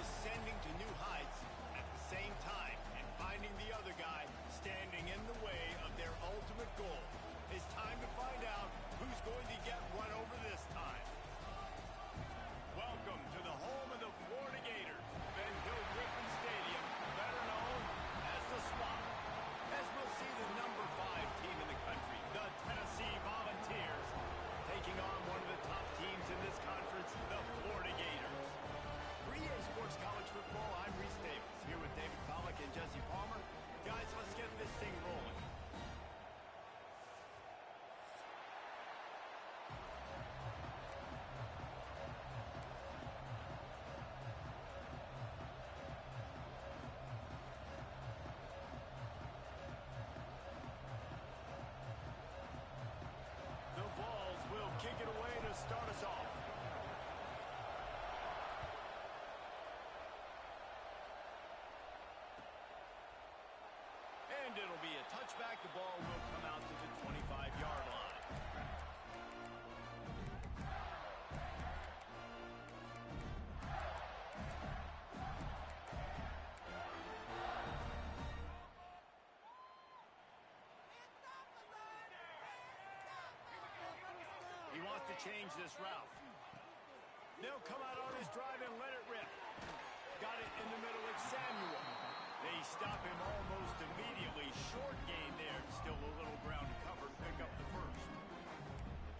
ascending to new heights at the same time and finding the other guy standing in the way of their ultimate goal. It's time to find out who's going to get run over this time. Welcome to the home of the Florida Gators, Ben Hill Griffin Stadium, better known as the Swamp. As we'll see the number 5 team in the country, the Tennessee Volunteers, taking on one of the top teams in this conference, the Florida Gators. For EA Sports College Football, I'm Reese Davis, here with David Pollack and Jesse Palmer. Guys, let's get this thing rolling. Kick it away to start us off. And it'll be a touchback. The ball will come out to the 25-yard line. He wants to change this route. They'll come out on his drive and let it rip. Got it in the middle with Samuel. They stop him almost immediately. Short gain there. Still a little ground to cover to pick up the first.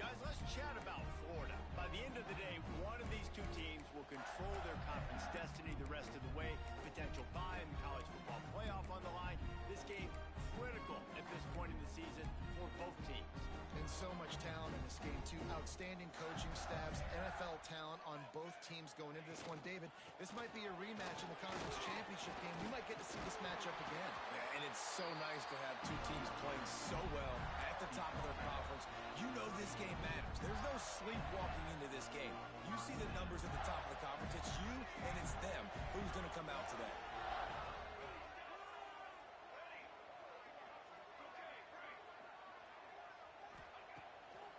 Guys, let's chat about Florida. By the end of the day, one of these two teams will control their conference destiny the rest of the way. Potential bye in the college football playoff on the line. This game critical at this point in the season for both teams. And so much talent in this game, too. Outstanding coaching staffs, NFL talent on both teams going into this one. David, this might be a rematch in the conference championship game. We might get to see this matchup again. Yeah, and it's so nice to have two teams playing so well at the top of their conference. You know this game matters. There's no sleepwalking into this game. You see the numbers at the top of the conference. It's you and it's them. Who's going to come out today?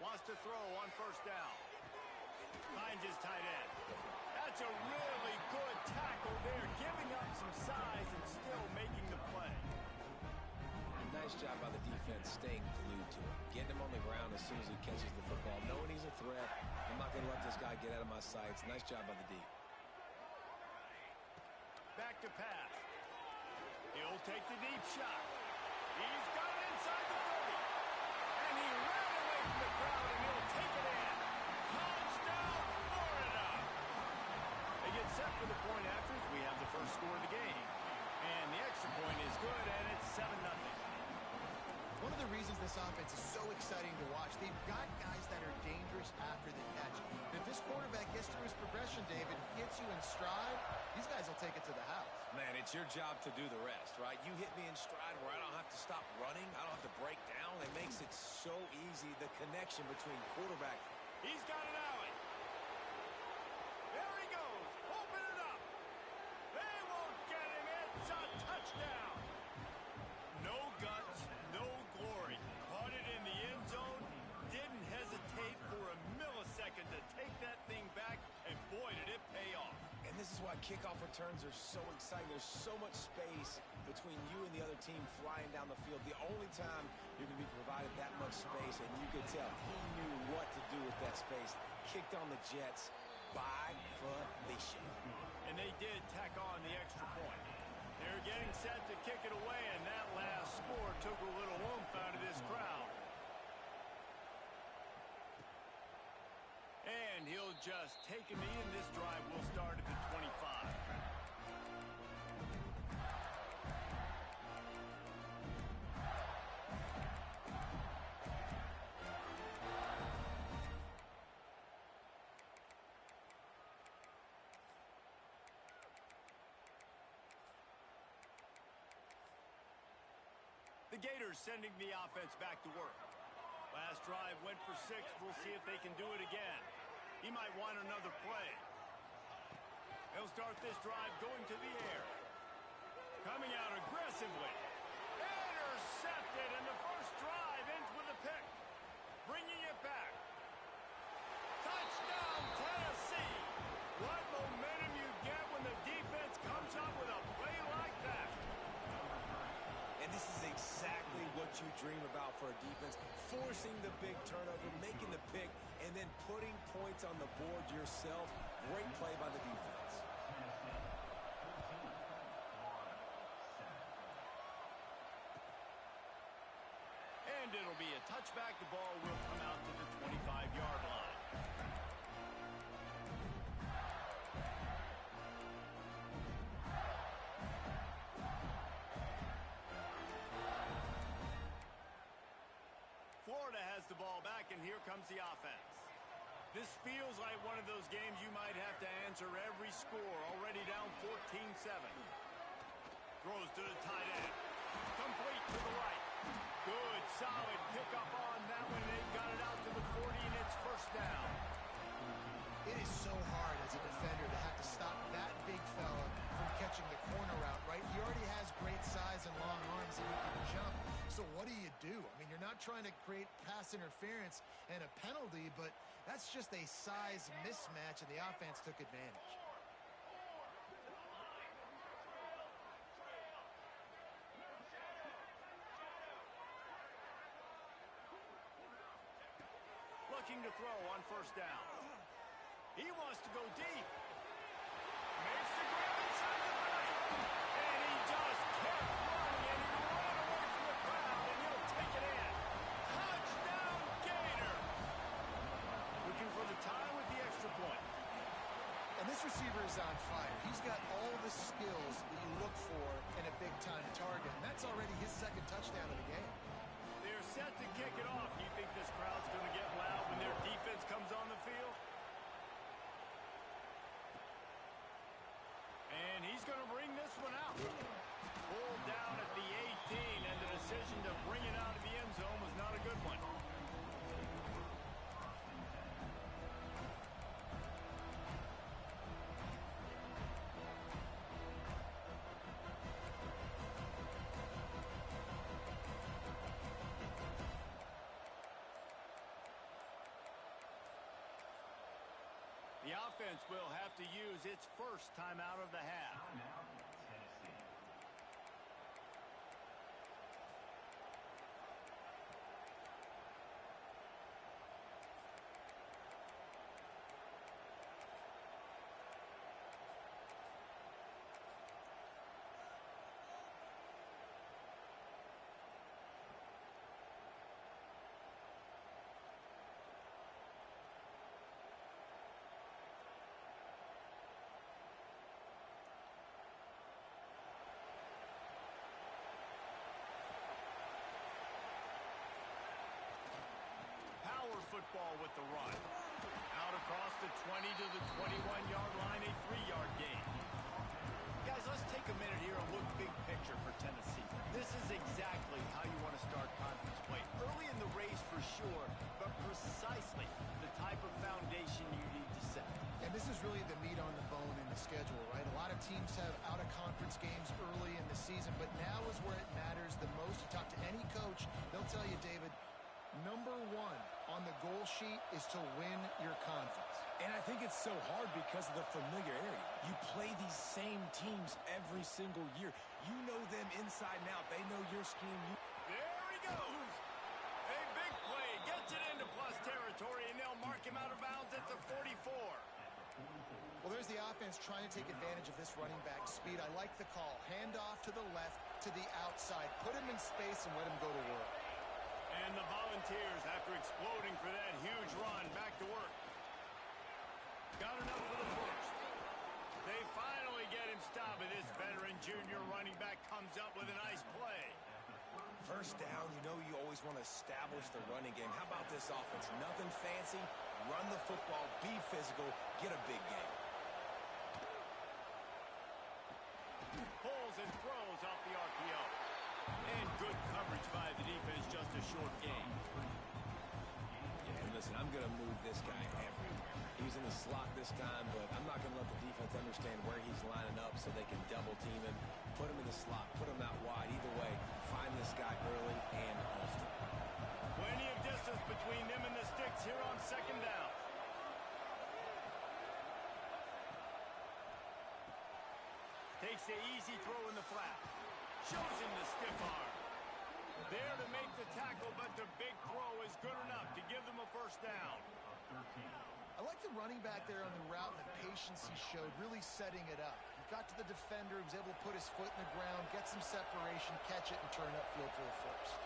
Wants to throw on first down. Finds his tight end. That's a really good tackle there, giving up some size and still making the play. Nice job by the defense staying glued to him. Getting him on the ground as soon as he catches the football. Knowing he's a threat. I'm not going to let this guy get out of my sights. Nice job by the D. Back to pass. He'll take the deep shot. He's got it inside the 30. And he ran away from the crowd, and he'll take it in. Touchdown, Florida! They get set for the point after as we have the first score of the game. And the extra point is good, and it's 7-0. One of the reasons this offense is so exciting to watch, they've got guys that are dangerous after the catch. And if this quarterback gets through his progression, David, hits you in stride, these guys will take it to the house. Man, it's your job to do the rest, right? You hit me in stride where I don't have to stop running. I don't have to break down. It makes it so easy, the connection between quarterback. He's got an alley. There he goes. Open it up. They won't get him. It's a touchdown. No guts, no glory. Caught it in the end zone. Didn't hesitate for a millisecond to take that thing back, and boy, did it pay off. And this is why kickoff returns are so exciting. There's so much space between you and the other team flying down the field. The only time you're going to be provided that much space, and you could tell he knew what to do with that space. Kicked on the Jets by Felicia. And they did tack on the extra point. They're getting set to kick it away, and that last score took a little oomph out of this crowd. And he'll just take a knee, and this drive will start at the 25. The Gators sending the offense back to work. Last drive went for 6. We'll see if they can do it again. He might want another play. They'll start this drive going to the air. Coming out aggressively. Intercepted, and the first drive ends with a pick. Bringing it back. Touchdown, Tennessee! What momentum you get when the defense you dream about for a defense. Forcing the big turnover, making the pick, and then putting points on the board yourself. Great play by the defense. And it'll be a touchback. The ball will come out to the 25-yard line. Florida has the ball back, and here comes the offense. This feels like one of those games you might have to answer every score. Already down 14-7. Throws to the tight end. Complete to the right. Good, solid pickup on that one. They got it out to the 40, and it's first down. It is so hard as a defender to have to stop that big fella from catching the corner route, right? He already has great size and long arms, and he can jump. So what do you do? I mean, you're not trying to create pass interference and a penalty, but that's just a size mismatch, and the offense took advantage. Looking to throw on first down. He wants to go deep. Makes the grab inside the 30. And he just kept running, and he ran away from the crowd, and he'll take it in. Touchdown, Gator. Looking for the tie with the extra point. And this receiver is on fire. He's got all the skills that you look for in a big-time target, and that's already his second touchdown of the game. They're set to kick it off. Do you think this crowd's going to get loud when their defense comes on the field? And he's going to bring this one out. Pulled down at the 18, and the decision to bring it out of the end zone was not a good one. The offense will have to use its first time out of the half. Football with the run. Out across the 20 to the 21-yard line, a 3-yard gain. Guys, let's take a minute here and look big picture for Tennessee. This is exactly how you want to start conference play. Early in the race for sure, but precisely the type of foundation you need to set. And this is really the meat on the bone in the schedule, right? A lot of teams have out-of-conference games early in the season, but now is where it matters the most. You talk to any coach, they'll tell you, David, number one on the goal sheet is to win your conference. And I think it's so hard because of the familiarity. You play these same teams every single year. You know them inside and out. They know your scheme. There he goes. A big play. Gets it into plus territory, and they'll mark him out of bounds at the 44. Well, there's the offense trying to take advantage of this running back speed. I like the call. Hand off to the left, to the outside. Put him in space and let him go to work. And the Volunteers, after exploding for that huge run, back to work. Got enough for the first. They finally get him stopped, and this veteran junior running back comes up with a nice play. First down, you know you always want to establish the running game. How about this offense? Nothing fancy. Run the football, be physical, get a big game. Pulls and throws off the RPO. And good coverage by the defense, just a short gain. Yeah, and listen, I'm going to move this guy everywhere. He's in the slot this time, but I'm not going to let the defense understand where he's lining up so they can double team him, put him in the slot, put him out wide. Either way, find this guy early and often. Plenty of distance between them and the sticks here on second down. Takes the easy throw in the flat. Shows him the stiff arm. There to make the tackle, but the big throw is good enough to give them a first down. I like the running back there on the route and the patience he showed, really setting it up. He got to the defender, he was able to put his foot in the ground, get some separation, catch it, and turn upfield for the first.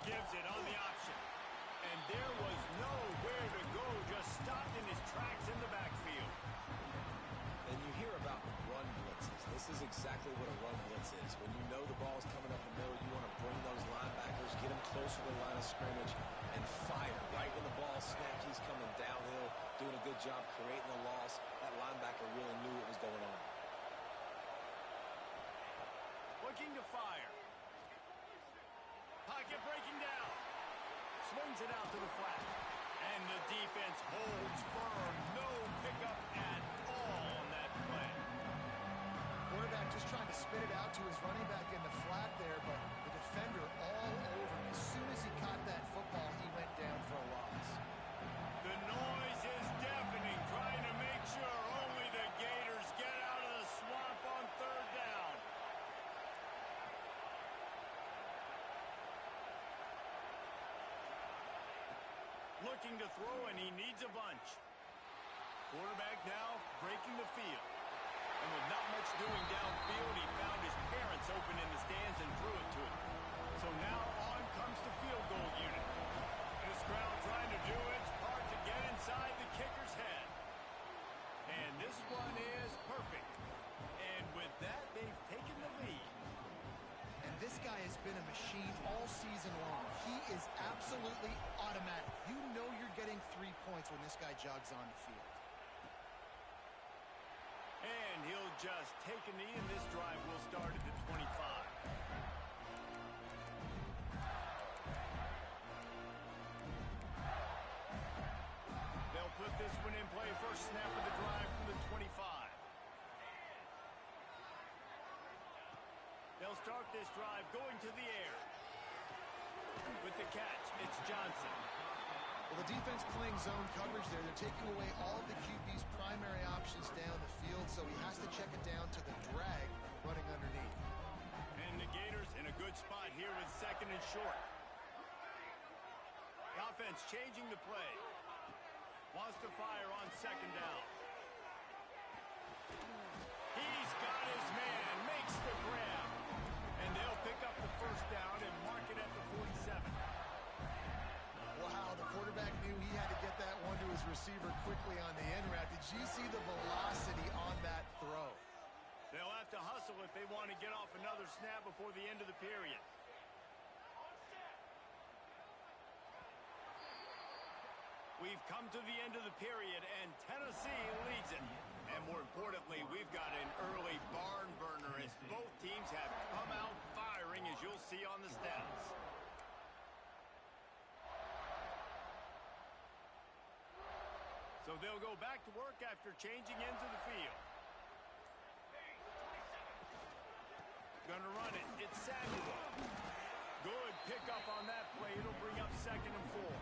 Gives it on the option. And there was nowhere to go, just stopped in his tracks in the backfield. And you hear about run blitzes. This is exactly what a run blitz is. When you know the ball's coming up the middle, you want to bring those linebackers, get them closer to the line of scrimmage, and fire. Right when the ball snaps, he's coming downhill, doing a good job creating a loss. That linebacker really knew what was going on. Looking to fire. Pocket breaking down. Swings it out to the flat. And the defense holds firm. No pickup at all on that play. Quarterback just trying to spit it out to his running back in the flat there, but the defender all over him. As soon as he caught that football, he went down for a loss. The noise is deafening, trying to make sure only the Gators get out of the swamp on third down. Looking to throw, and he needs a bunch. Quarterback now breaking the field. And with not much doing downfield, he found his parents open in the stands and threw it to him. So now on comes the field goal unit. This crowd trying to do its part to get inside the kicker's head. And this one is perfect. And with that, they've taken the lead. And this guy has been a machine all season long. He is absolutely automatic. You know you're getting 3 points when this guy jogs on the field. And he'll just take a knee, and this drive will start at the 25. They'll put this one in play. First snap of the drive from the 25. They'll start this drive going to the air. With the catch, it's Johnson. Well, the defense playing zone coverage there. They're taking away all of the QB's primary options down the field, so he has to check it down to the drag running underneath. And the Gators in a good spot here with second and short. The offense changing the play. Wants to fire on second down. He's got his man, makes the grab. And they'll pick up the first down and mark it at the 47. Wow, the quarterback knew he had to get that one to his receiver quickly on the end route. Did you see the velocity on that throw? They'll have to hustle if they want to get off another snap before the end of the period. We've come to the end of the period, and Tennessee leads it. And more importantly, we've got an early barn burner as both teams have come out firing, as you'll see on the stats. So they'll go back to work after changing into the field. Gonna run it. It's Samuel. Good pickup on that play. It'll bring up second and 4.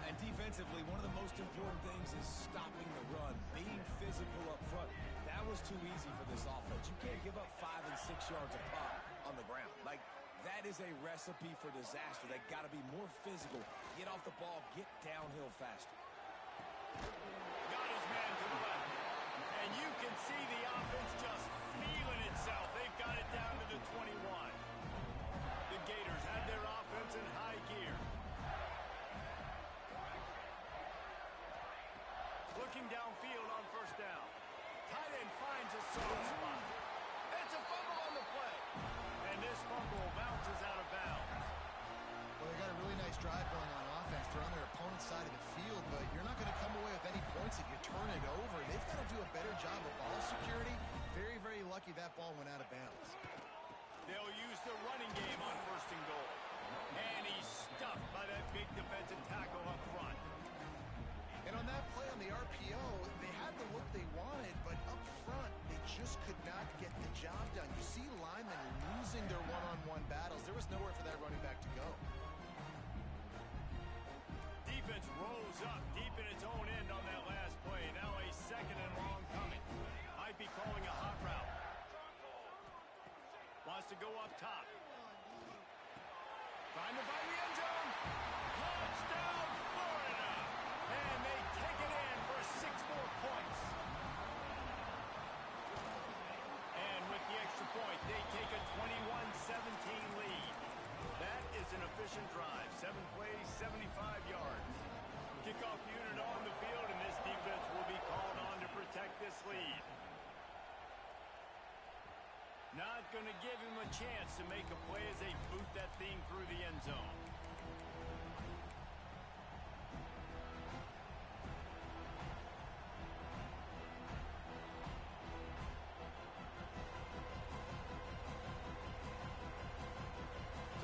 And defensively, one of the most important things is stopping the run, being physical up front. That was too easy for this offense. You can't give up 5 and 6 yards a pop on the ground. Like, that is a recipe for disaster. They got to be more physical, get off the ball, get downhill faster. Got his man to the left. And you can see the offense just feeling itself. They've got it down to the 21. The Gators have their offense in high gear. Looking downfield on first down. Tight end finds a soft spot. It's a fumble on the play. And this fumble bounces out of bounds. Well, they got a really nice drive going on offense. They're on their opponent's side of the field, but you're not going to come away with any points if you turn it over. They've got to do a better job of ball security. Very, very lucky that ball went out of bounds. They'll use the running game on first and goal. And he's stuffed by that big defensive tackle up front. And on that play on the RPO, they had the look they wanted, but up front, they just could not get the job done. You see linemen losing their one-on-one battles. There was nowhere for that running back to go. defense rose up deep in its own end on that last play. Now a second and long coming. Might be calling a hot route. Wants to go up top. Trying to find the end zone. Touchdown, Florida. And they take it in for 6 more points. And with the extra point, they take a 21-17 lead. That is an efficient drive. 7 plays, 75 yards. Kickoff unit on the field, and this defense will be called on to protect this lead. Not going to give him a chance to make a play as they boot that thing through the end zone.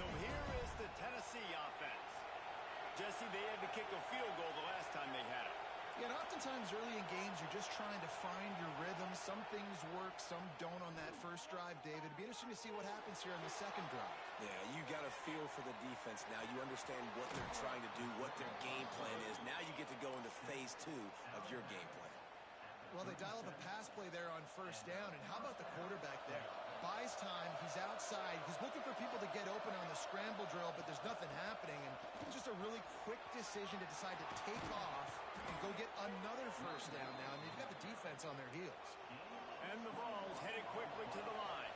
So here is the Tennessee offense. Jesse, they had to kick a field goal the last time they had it. Yeah, and oftentimes early in games, you're just trying to find your rhythm. Some things work, some don't on that first drive, David. It'd be interesting to see what happens here in the second drive. Yeah, you got a feel for the defense now. You understand what they're trying to do, what their game plan is. Now you get to go into phase 2 of your game plan. Well, they dial up a pass play there on first down, and how about the quarterback there? Buys time, he's outside, he's looking for people to get open on the scramble drill, but there's nothing happening, and just a really quick decision to decide to take off and go get another first down now, and they've got the defense on their heels. And the ball's headed quickly to the line.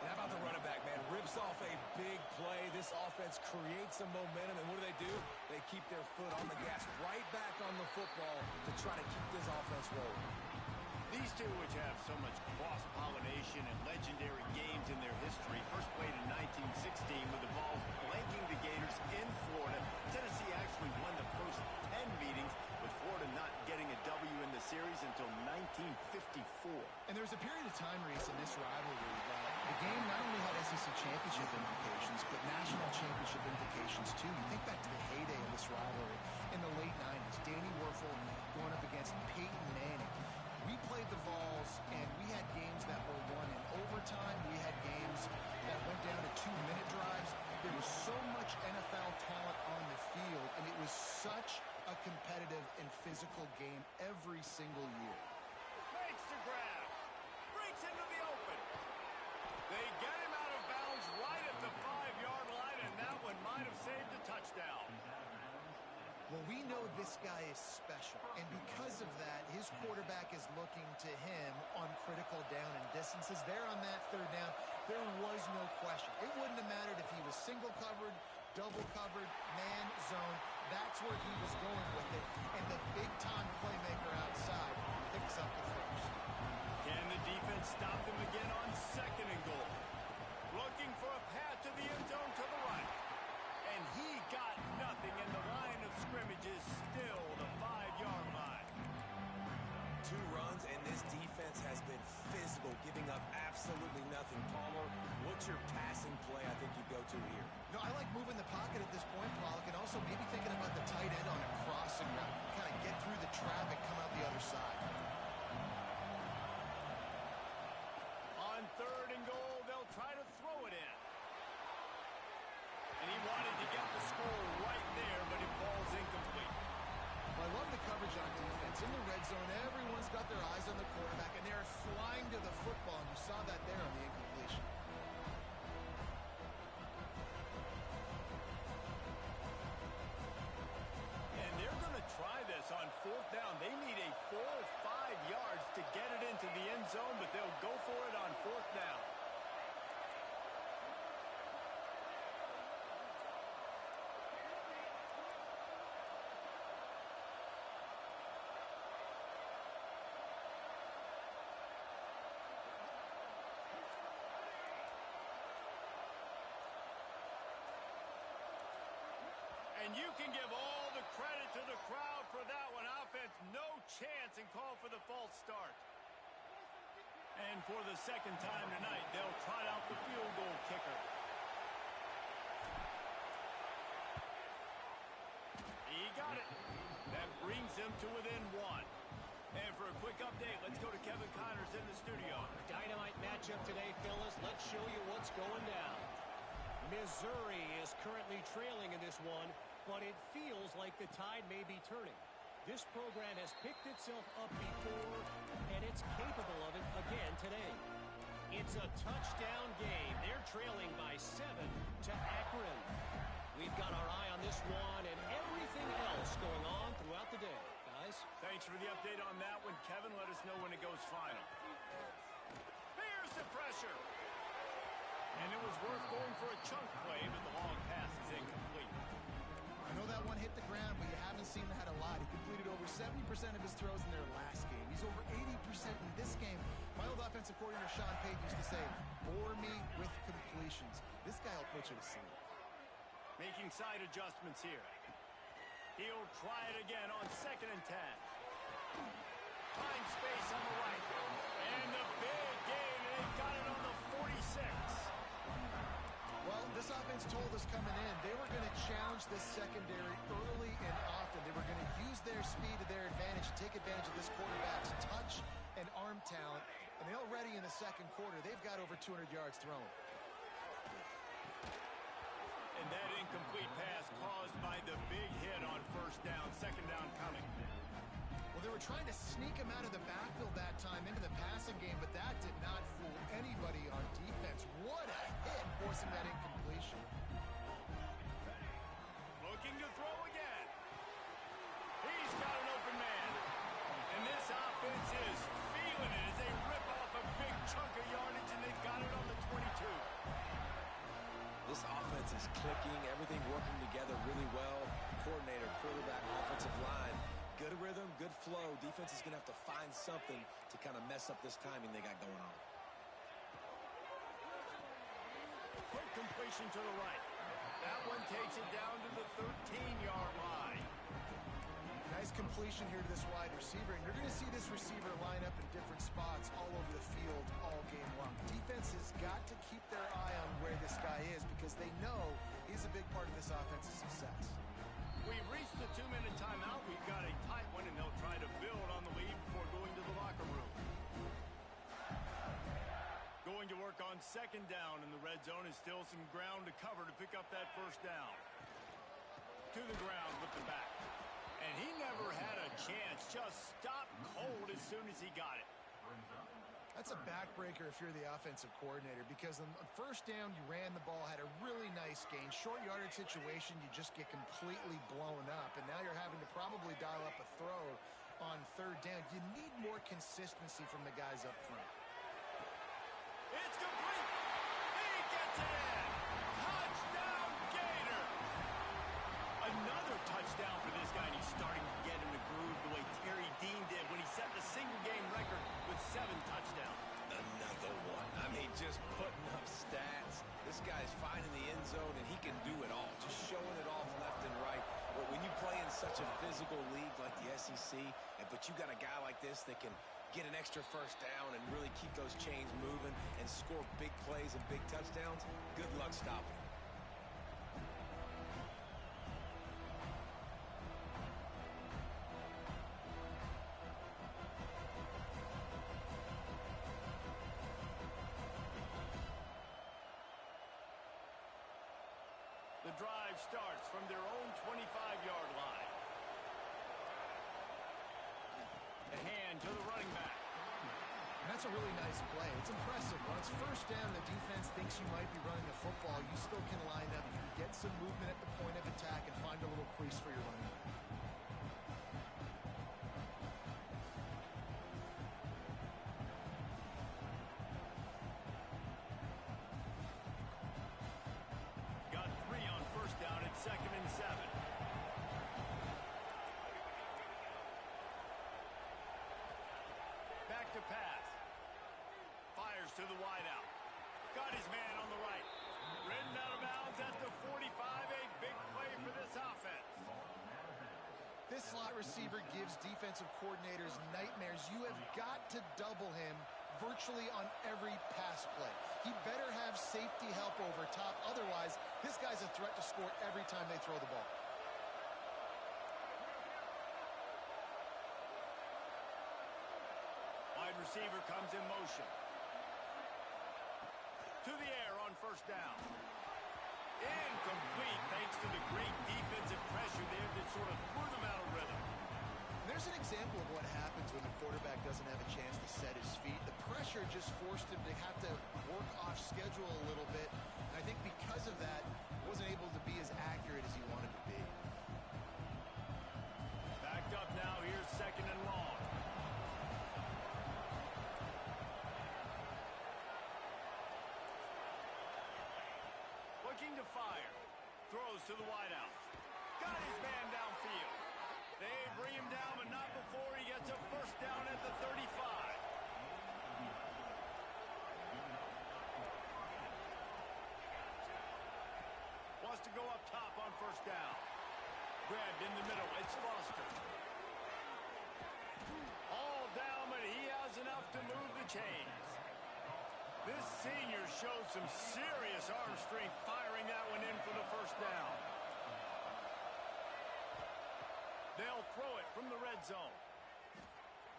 And how about the running back, man? Rips off a big play. This offense creates some momentum, and what do? They keep their foot on the gas, right back on the football to try to keep this offense rolling. These two, which have so much cross-pollination and legendary games in their history, first played in 1916 with the Vols blanking the Gators in Florida. Tennessee actually won the first 10 meetings, with Florida not getting a W in the series until 1954. And there was a period of time, Reese, in this rivalry that the game not only had SEC championship implications, but national championship implications, too. You think back to the heyday of this rivalry in the late 90s. Danny Werfel going up against Peyton Manning. We played the Vols, and we had games that were won in overtime. We had games that went down to 2-minute drives. There was so much NFL talent on the field, and it was such a competitive and physical game every single year. Makes the grab. Breaks into the open. They get him out of bounds right at the 5-yard line, and that one might have saved a touchdown. Well, we know this guy is special, and because of that, his quarterback is looking to him on critical down and distances. There on that third down, there was no question. It wouldn't have mattered if he was single covered, double covered, man, zone. That's where he was going with it, and the big-time playmaker outside picks up the first. Can the defense stop them again on second and goal? Looking for a path to the end zone to the right. And he got nothing, and the line of scrimmage is still the 5-yard line. 2 runs, and this defense has been physical, giving up absolutely nothing. Palmer, what's your passing play I think you go to here? No, I like moving the pocket at this point, Pollock, and also maybe thinking about the tight end on a crossing route. Kind of get through the traffic, come out the other side. On third and goal, they'll try to throw it in. And he wanted to get the score right there, but it falls incomplete. Well, I love the coverage on defense. In the red zone, everyone's got their eyes on the quarterback, and they're flying to the football, and you saw that there on the incompletion. And they're going to try this on fourth down. They need a 4 or 5 yards to get it into the end zone, but they'll go for it on fourth down. And you can give all the credit to the crowd for that one. Offense, no chance, and call for the false start. And for the second time tonight, they'll trot out the field goal kicker. He got it. That brings them to within 1. And for a quick update, let's go to Kevin Connors in the studio. Dynamite matchup today, fellas. Let's show you what's going down. Missouri is currently trailing in this one, but it feels like the tide may be turning. This program has picked itself up before, and it's capable of it again today. It's a touchdown game. They're trailing by 7 to Akron. We've got our eye on this one and everything else going on throughout the day. Guys? Thanks for the update on that one, Kevin. Let us know when it goes final. Here's the pressure. And it was worth going for a chunk play, but the long pass is incomplete. I know that one hit the ground, but you haven't seen that a lot. He completed over 70% of his throws in their last game. He's over 80% in this game. My old offensive coordinator, Sean Payton, used to say, bore me with completions. This guy will put you to sleep. Making side adjustments here. He'll try it again on 2nd and 10. Time space on the right. And the big gain, and they've got it on the 46. Well, this offense told us coming in they were going to challenge this secondary early and often. They were going to use their speed to their advantage, take advantage of this quarterback's touch and arm talent. And they already in the second quarter, they've got over 200 yards thrown. And that incomplete pass caused by the big hit on 1st down, 2nd down coming. Well, they were trying to sneak him out of the backfield that time into the passing game, but that did not fool anybody on defense. What a hit, forcing that incompletion. Looking to throw again. He's got an open man. And this offense is feeling it as they rip off a big chunk of yardage, and they've got it on the 22. This offense is clicking, everything working together really well. Coordinator, quarterback, offensive line. Good rhythm, good flow. Defense is going to have to find something to kind of mess up this timing they got going on. Quick completion to the right. That one takes it down to the 13-yard line. Nice completion here to this wide receiver, and you're going to see this receiver line up in different spots all over the field all game long. Defense has got to keep their eye on where this guy is because they know he's a big part of this offense's success. We've reached the 2-minute timeout. We've got a tight one, and they'll try to build on the lead before going to the locker room. Going to work on 2nd down, and the red zone is still some ground to cover to pick up that 1st down. To the ground with the back. And he never had a chance. Just stopped cold as soon as he got it. That's a backbreaker if you're the offensive coordinator because on 1st down, you ran the ball, had a really nice gain. Short yardage situation, you just get completely blown up. And now you're having to probably dial up a throw on 3rd down. You need more consistency from the guys up front. It's complete. He gets it in. Touchdown, Gator. Another touchdown for this guy, and he's starting to get in the groove the way Terry Dean did when he set the single-game record with 7 touchdowns. Another one. I mean, just putting up stats. This guy's finding the end zone, and he can do it all. Just showing it off left and right. But when you play in such a physical league like the SEC, but you got a guy like this that can get an extra 1st down and really keep those chains moving and score big plays and big touchdowns, good luck stopping him. The drive starts from their own 25-yard line. The hand to the running back. And that's a really nice play. It's impressive. When it's 1st down, the defense thinks you might be running the football. You still can line up. You can get some movement at the point of attack and find a little crease for your running back. Got 3 on 1st down at 2nd and 7. Back to pass. Fires to the wideout. Got his man on the right. Ridden out of bounds at the 45. A big play for this offense. This slot receiver gives defensive coordinators nightmares. You have got to double him virtually on every pass play. He better have safety help over top. Otherwise, this guy's a threat to score every time they throw the ball. Wide receiver comes in motion. To the air on 1st down. Incomplete thanks to the great defensive pressure there that sort of threw them out of rhythm. There's an example of what happens when the quarterback doesn't have a chance to set his feet. The pressure just forced him to have to work off schedule a little bit. And I think because of that, wasn't able to be as accurate as he wanted to be. Backed up now. Here's second and long. Looking to fire. Throws to the wideout. Got his man downfield. They bring him down, but not before he gets a first down at the 35. Wants to go up top on first down. Grabbed in the middle. It's Foster. All down, but he has enough to move the chains. This senior showed some serious arm strength firing that one in for the first down. They'll throw it from the red zone.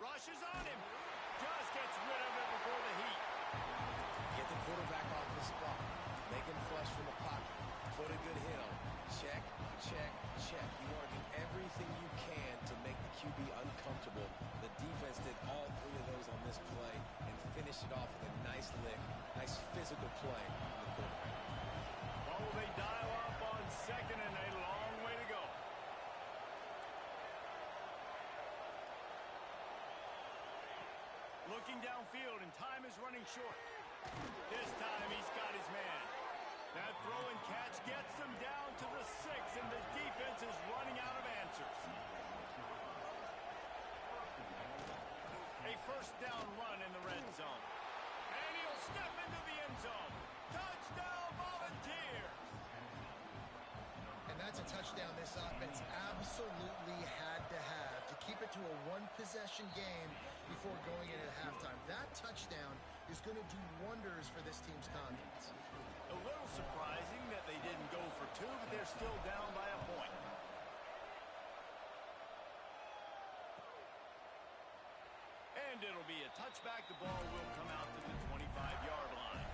Rushes on him. Just gets rid of it before the heat. Get the quarterback off the spot. Make him flush from the pocket. Put a good hit on. Check, check, check. You want to do everything you can to make the QB uncomfortable. The defense did all three of those on this play and finished it off with a nice lick, nice physical play on the quarterback. Oh, they dial up on second and a long way to go. Looking downfield, and time is running short. This time he's got his man. That throw and catch gets them down to the 6, and the defense is running out of answers. A first down run in the red zone. And he'll step into the end zone. Touchdown, Volunteers! And that's a touchdown this offense absolutely had to have to keep it to a one-possession game before going in at halftime. That touchdown is going to do wonders for this team's confidence. A little surprising that they didn't go for 2, but they're still down by a point. And it'll be a touchback. The ball will come out to the 25-yard line.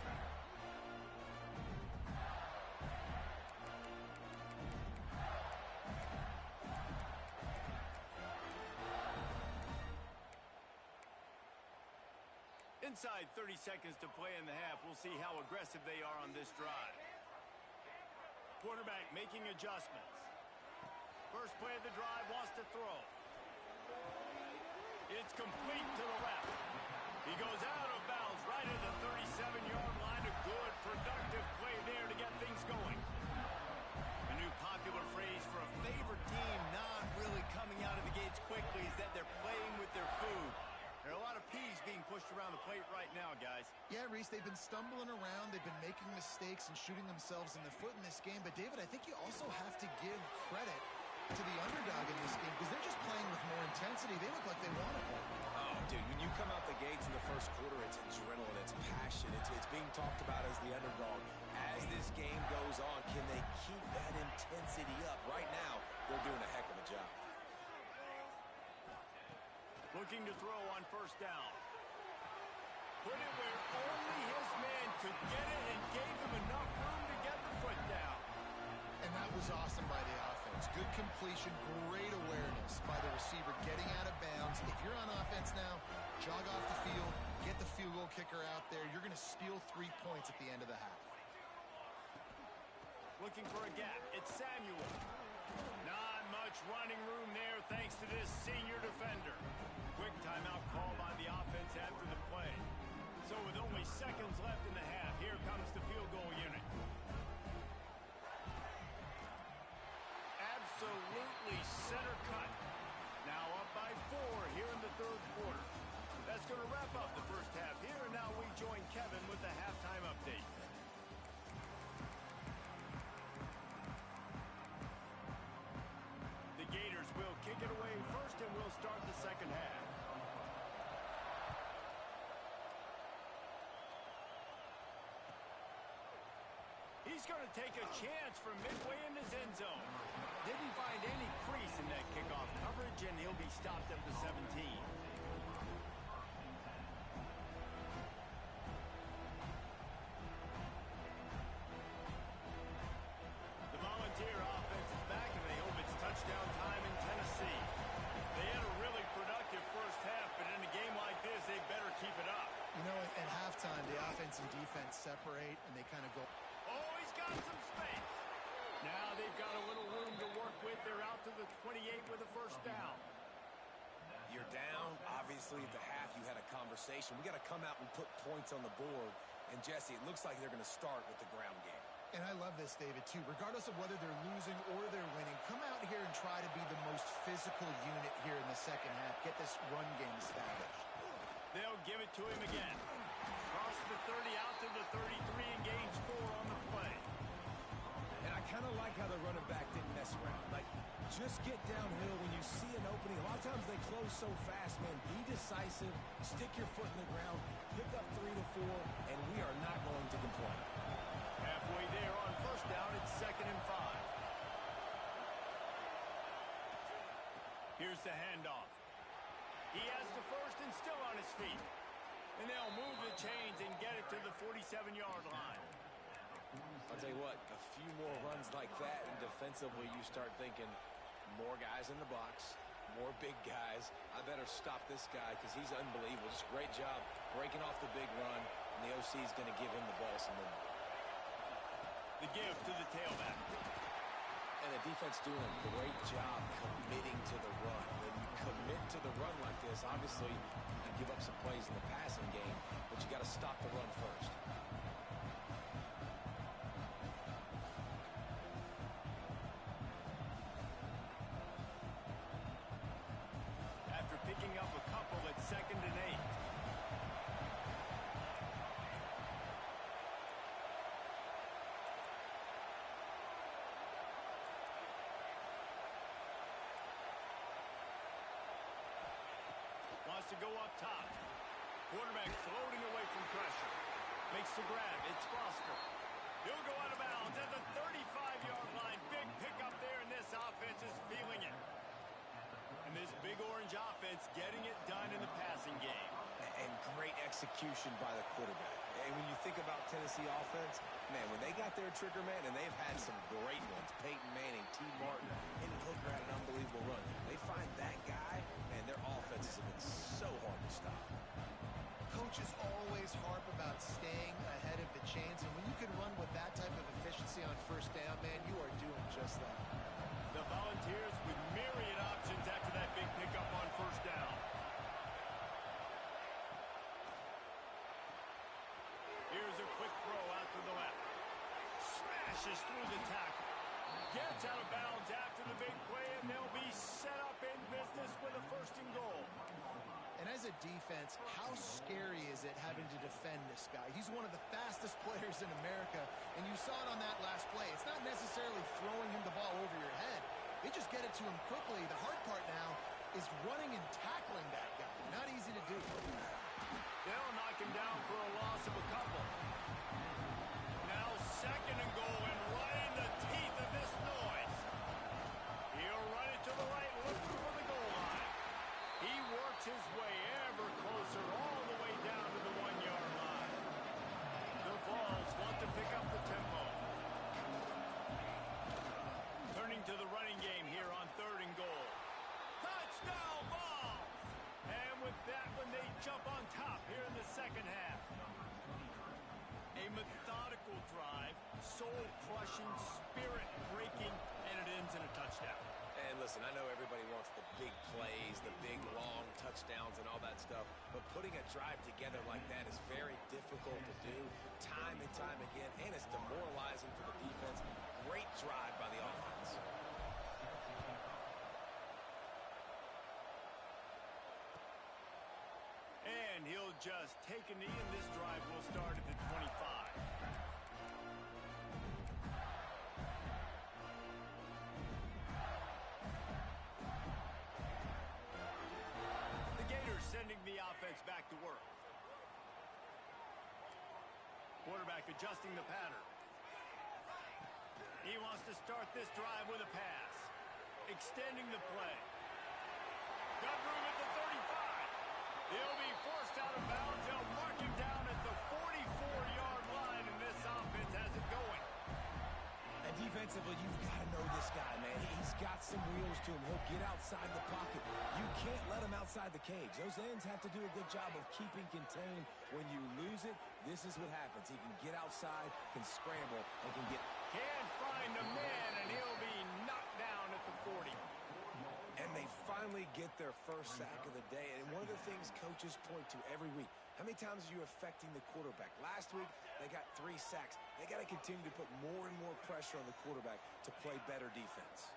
Inside 30 seconds to play in the half. We'll see how aggressive they are on this drive. Quarterback making adjustments. First play of the drive, wants to throw. It's complete to the left. He goes out of bounds right at the 37-yard line. A good, productive play there to get things going. A new popular phrase for a favorite team not really coming out of the gates quickly is that they're playing with their food. There are a lot of peas being pushed around the plate right now, guys. Yeah, Reese, they've been stumbling around. They've been making mistakes and shooting themselves in the foot in this game. But, David, I think you also have to give credit to the underdog in this game because they're just playing with more intensity. They look like they want to play. Oh, dude, when you come out the gates in the first quarter, it's adrenaline, it's passion. It's being talked about as the underdog. As this game goes on, can they keep that intensity up? Right now, they're doing a heck of a job. Looking to throw on first down. Put it where only his man could get it and gave him enough room to get the foot down. And that was awesome by the offense. Good completion, great awareness by the receiver getting out of bounds. If you're on offense now, jog off the field, get the field goal kicker out there. You're going to steal 3 points at the end of the half. Looking for a gap. It's Samuel. Not much running room there thanks to this senior defender. Quick timeout call by the offense after the play. So with only seconds left in the half, here comes the field goal unit. Absolutely center cut. Now up by 4 here in the third quarter. That's going to wrap up the first half here, and now we join Kevin with the halftime update. The Gators will kick it away first, and we'll start the second half. He's going to take a chance from midway in his end zone. Didn't find any crease in that kickoff coverage, and he'll be stopped at the 17. halftime, the offense and defense separate, and they kind of go. Oh, he's got some space. Now they've got a little room to work with. They're out to the 28 with a first down. You're down. Obviously, at the half, you had a conversation. We got to come out and put points on the board. And, Jesse, it looks like they're going to start with the ground game. And I love this, David, too. Regardless of whether they're losing or they're winning, come out here and try to be the most physical unit here in the second half. Get this run game established. They'll give it to him again. Cross the 30 out to the 33 and gains 4 on the play. And I kind of like how the running back didn't mess around. Like, just get downhill when you see an opening. A lot of times they close so fast, man. Be decisive, stick your foot in the ground, pick up 3 to 4, and we are not going to complain. Halfway there on first down, it's 2nd and 5. Here's the handoff. He has the first and still on his feet. And they'll move the chains and get it to the 47-yard line. I'll tell you what, a few more runs like that, and defensively you start thinking more guys in the box, more big guys. I better stop this guy because he's unbelievable. Just great job breaking off the big run, and the OC is going to give him the ball some more. The give to the tailback. And the defense doing a great job committing to the run. When you commit to the run like this, obviously you give up some plays in the passing game, but you got to stop the run first. After picking up a couple at 2nd and 8. Wants to go up top. Quarterback floating away from pressure. Makes the grab. It's Foster. He'll go out of bounds at the 35-yard line. Big pickup there, and this offense is feeling it. And this big orange offense getting it done in the passing game. And great execution by the quarterback. And when you think about Tennessee offense, man, when they got their trigger man, and they've had some great ones, Peyton Manning, T. Martin, and Hooker had an unbelievable run. They find that guy, and their offenses have been so hard to stop. Coaches always harp about staying ahead of the chains, and when you can run with that type of efficiency on first down, man, you are doing just that. The Volunteers with myriad options after that big pickup on first down. Here's a quick throw out to the left. Smashes through the tackle. Gets out of bounds after the big play, and they'll be set up in business with a 1st and goal. And as a defense, how scary is it having to defend this guy? He's one of the fastest players in America, and you saw it on that last play. It's not necessarily throwing him the ball over your head. They just get it to him quickly. The hard part now is running and tackling that guy. Not easy to do. They'll knock him down for a loss of a couple. Now 2nd and goal, and right in the teeth of this noise. He'll run it to the right, looking for the goal line. He works his way ever closer all the way down to the 1-yard line. The Vols want to pick up the tempo. Turning to the running game here on 3rd and goal. Touchdown Vols! And with that one, they jump on top here in the second half. A methodical drive, soul-crushing, spirit-breaking, and it ends in a touchdown. And listen, I know everybody wants the big plays, the big, long touchdowns and all that stuff, but putting a drive together like that is very difficult to do time and time again, and it's demoralizing for the defense. Great drive by the offense. And he'll just take a knee, and this drive will start at the 25. Sending the offense back to work. Quarterback adjusting the pattern. He wants to start this drive with a pass. Extending the play. Got room at the 35. He'll be forced out of bounds. They'll mark him down at the 44-yard line, and this offense has it going. And defensively, you've got to know this guy, man. He's got some wheels to him. He'll get outside the pocket. You can't let him outside the cage. Those ends have to do a good job of keeping contained. When you lose it, this is what happens. He can get outside, can scramble, and can get... Can't find a man, and he'll be knocked down at the 40. And they finally get their first sack of the day. And one of the things coaches point to every week, how many times are you affecting the quarterback? Last week, they got 3 sacks. They got to continue to put more and more pressure on the quarterback to play better defense.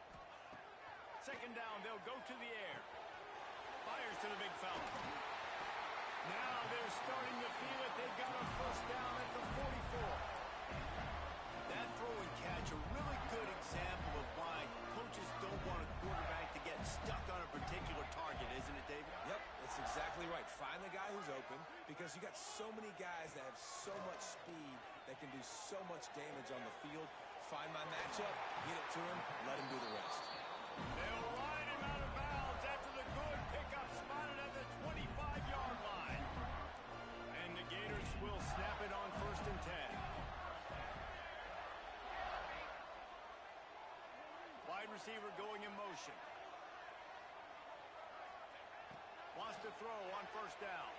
Second down, they'll go to the air. Fires to the big fella. Now they're starting to feel it. They've got a first down at the 44. That throw and catch, a really good example of why coaches don't want a quarterback to get stuck on a particular target, isn't it, David? Yep, that's exactly right. Find the guy who's open, because you got so many guys that have so much speed that can do so much damage on the field. Find my matchup, get it to him, let him do the rest. They'll ride him out of bounds after the good pickup spotted at the 25-yard line. And the Gators will snap it on 1st and 10. Wide receiver going in motion. Wants to throw on 1st down.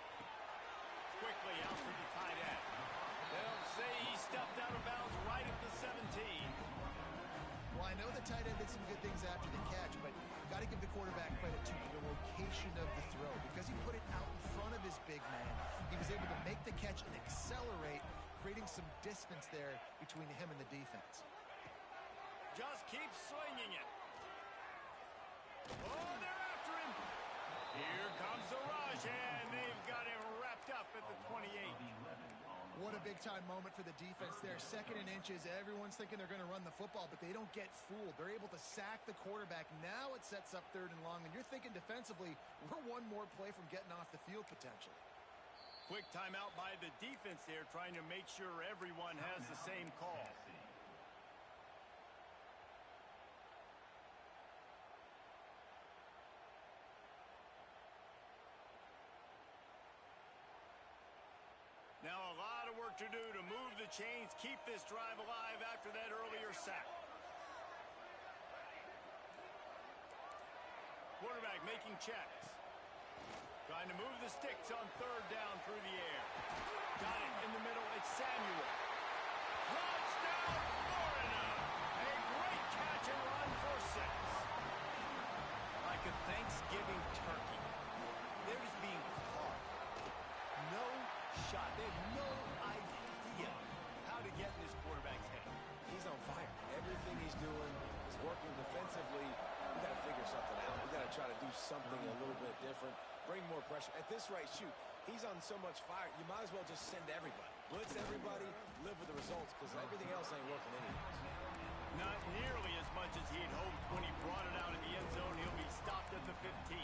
Quickly out for the tight end. They'll say he stepped out of bounds right at the 17. Well, I know the tight end did some good things after the catch, but you've got to give the quarterback credit to the location of the throw. Because he put it out in front of his big man, he was able to make the catch and accelerate, creating some distance there between him and the defense. Just keep slinging it. Oh, they're after him. Here comes the rush, and they've got him wrapped up at the 28. What a big-time moment for the defense there. 2nd and inches. Everyone's thinking they're going to run the football, but they don't get fooled. They're able to sack the quarterback. Now it sets up 3rd and long, and you're thinking defensively, we're one more play from getting off the field potentially. Quick timeout by the defense there, trying to make sure everyone has the same call. Now a lot of work to do to move the chains, keep this drive alive after that earlier sack. Quarterback making checks. Trying to move the sticks on 3rd down through the air. Got it in the middle. It's Samuel. Touchdown, Florida! A great catch and run for 6. Like a Thanksgiving turkey. They're just being carved. No shot. They have no idea how to get in this quarterback's head. He's on fire. Everything he's doing is working defensively. We got to figure something out. We got to try to do something a little bit different. Bring more pressure. At this rate, shoot, he's on so much fire, you might as well just send everybody. Blitz everybody, live with the results, because everything else ain't working anyways. Not nearly as much as he'd hoped when he brought it out in the end zone. He'll be stopped at the 15.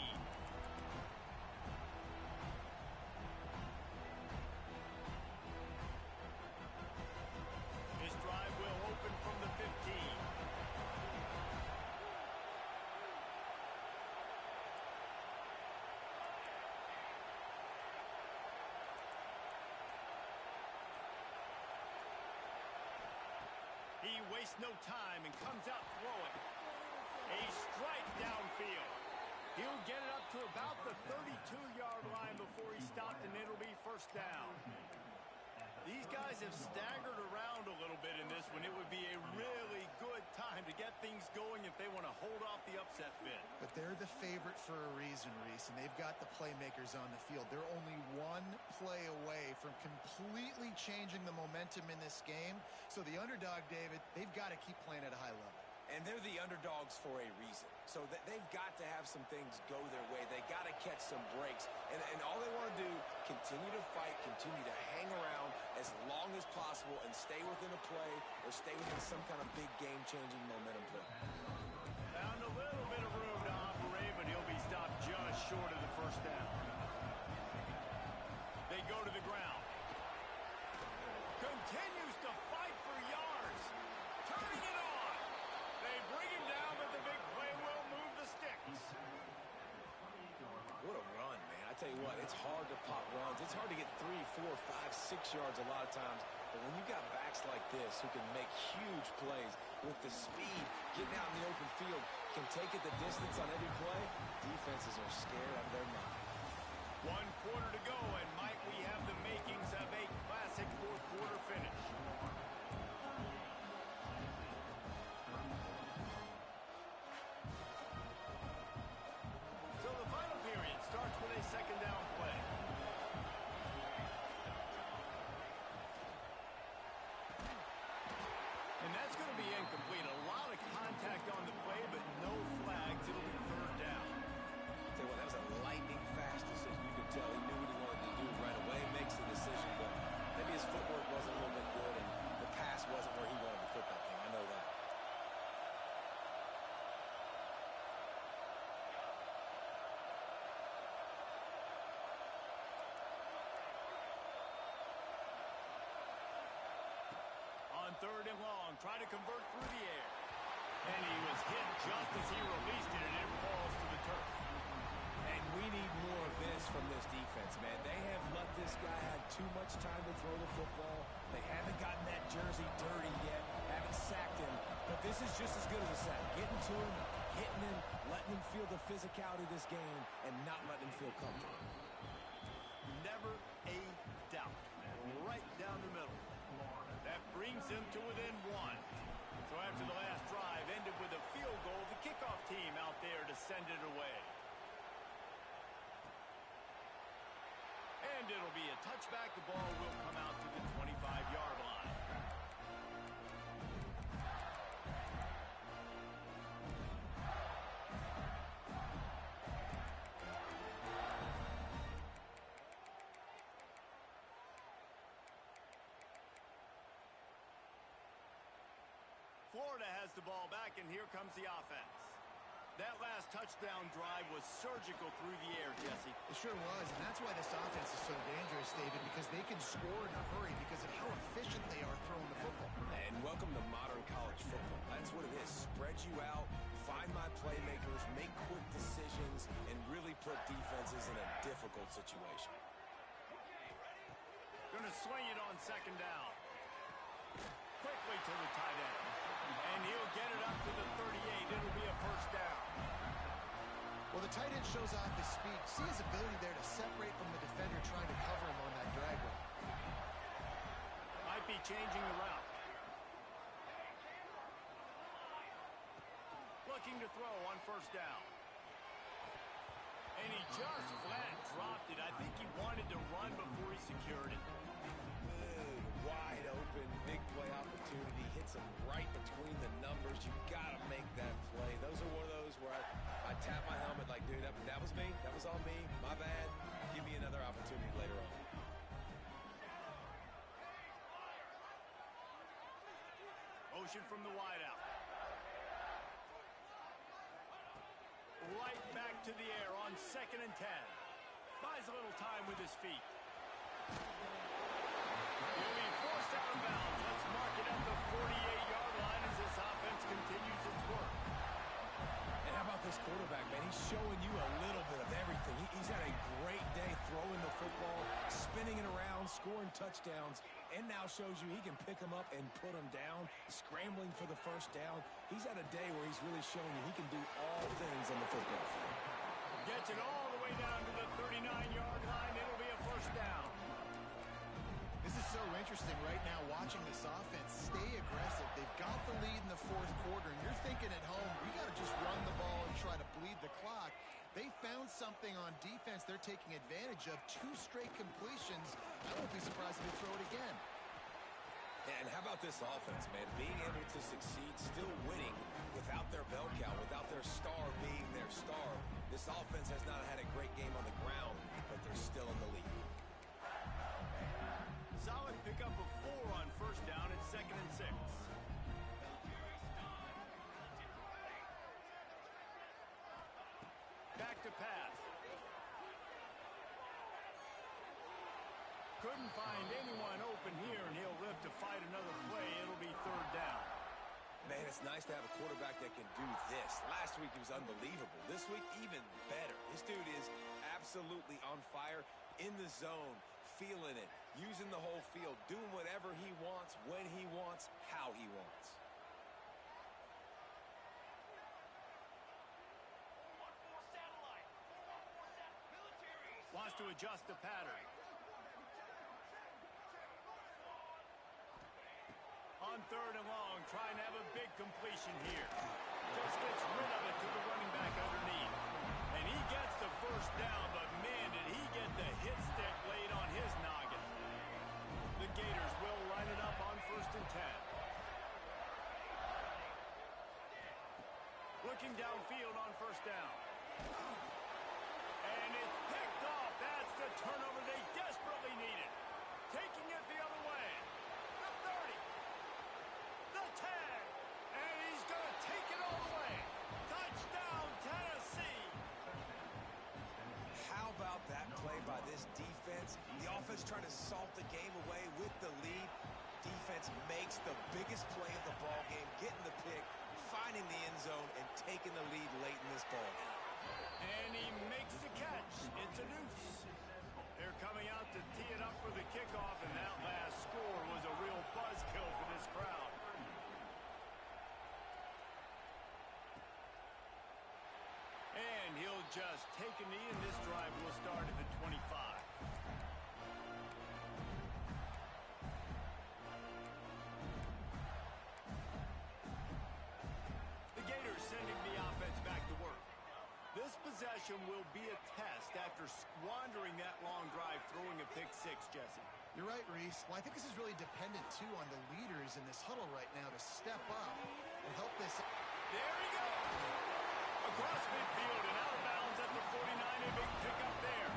This drive will open from the 15. He wastes no time and comes out throwing. A strike downfield. He'll get it up to about the 32-yard line before he's stopped, and it'll be 1st down. These guys have staggered around a little bit in this one. It would be a really good time to get things going if they want to hold off the upset bid. But they're the favorite for a reason, Reese, and they've got the playmakers on the field. They're only one play away from completely changing the momentum in this game. So the underdog, David, they've got to keep playing at a high level. And they're the underdogs for a reason. So they've got to have some things go their way. They got to catch some breaks. And all they want to do, continue to fight, continue to hang around as long as possible and stay within a play or stay within some kind of big game-changing momentum play. Found a little bit of room to operate, but he'll be stopped just short of the 1st down. They go to the ground. Continues to fight for yards. Turning it on. They bring him down, but the big play will move the sticks. What a run, man. I tell you what, it's hard to pop runs. It's hard to get 3, 4, 5, 6 yards a lot of times. But when you got backs like this who can make huge plays with the speed, getting out in the open field, can take it the distance on every play, defenses are scared out of their mind. 1 quarter to go, and might we have the makings of a classic fourth quarter finish. So the final period starts with a second down play. And that's going to be incomplete. A lot of contact on the play, but no flags. It'll be third down. Tell you what, that was a lightning fast decision. You could tell he knew what he wanted to do right away. Makes the decision, but maybe his footwork wasn't a little bit good, and the pass wasn't where he wanted to put that thing. I know that. On third and long, try to convert through the air. And he was hit just as he released it, and it falls to the turf. And we need more of this from this defense, man. They have let this guy have too much time to throw the football. They haven't gotten that jersey dirty yet, haven't sacked him. But this is just as good as a sack. Getting to him, hitting him, letting him feel the physicality of this game, and not letting him feel comfortable. Never a doubt. Right down the middle. That brings him to within 1. So after the last drive ended with a field goal, the kickoff team out there to send it away. And it'll be a touchback. The ball will come out to the 25-yard line. Florida has the ball back, and here comes the offense. That last touchdown drive was surgical through the air, Jesse. It sure was, and that's why this offense is so dangerous, David, because they can score in a hurry because of how efficient they are throwing the football. And welcome to modern college football. That's what it is. Spread you out, find my playmakers, make quick decisions, and really put defenses in a difficult situation. Going to swing it on second down. Quickly to the tight end. And he'll get it up to the 38. It'll be a first down. Well, the tight end shows off his speed. See his ability there to separate from the defender trying to cover him on that drag route. Might be changing the route. Looking to throw on first down. And he just flat dropped it. I think he wanted to run before he secured it. Good, wide open, big play opportunity. Hits him right between the numbers. You got to make that play. Those are one of those where I tap my helmet like, dude, that was me. That was on me. My bad. Give me another opportunity later on. Motion from the wideout. Right back to the air on second and 10. Buys a little time with his feet. He'll be forced out of bounds. Let's mark it at the 48-yard line as this offense continues its work. And how about this quarterback, man? He's showing you a little bit of everything. He's had a great day throwing the football, spinning it around, scoring touchdowns, and now shows you he can pick them up and put them down, scrambling for the first down. He's had a day where he's really showing you he can do all things on the football field. Gets it all the way down to the 39-yard line. It'll be a first down. This is so interesting right now watching this offense stay aggressive. They've got the lead in the fourth quarter, and you're thinking at home, we got to just run the ball and try to bleed the clock. They found something on defense they're taking advantage of. 2 straight completions. I won't be surprised if they throw it again. And how about this offense, man? Being able to succeed, still winning without their bell cow, without their star being their star. This offense has not had a great game on the ground, but they're still in the lead. Solid pickup of 4 on first down at second and 6. Back to pass. Couldn't find anyone open here, and he'll live to fight another play. It'll be third down. Man, it's nice to have a quarterback that can do this. Last week he was unbelievable. This week, even better. This dude is absolutely on fire, in the zone, feeling it, using the whole field, doing whatever he wants, when he wants, how he wants. to adjust the pattern. On 3rd and long, trying to have a big completion here. Just gets rid of it to the running back underneath. And he gets the first down, but man, did he get the hit stick laid on his noggin. The Gators will line it up on 1st and 10. Looking downfield on 1st down. And it's picked off. That's the turnover they desperately needed. Taking it the other way. The 30. The 10. And he's going to take it all the way. Touchdown, Tennessee. How about that play by this defense? The offense trying to salt the game away with the lead. Defense makes the biggest play of the ball game, getting the pick, finding the end zone, and taking the lead late in this ball game. And he makes the catch. It's a deuce. They're coming out to tee it up for the kickoff, and that last score was a real buzzkill for this crowd. And he'll just take a knee, and this drive will start at the 25. The Gators sending the offense back to work. This possession will be a test after squandering that long drive, throwing a pick six, Jesse. You're right, Reese. Well, I think this is really dependent, too, on the leaders in this huddle right now to step up and help this. There he goes. Across midfield and out of bounds at the 49. A big pickup there.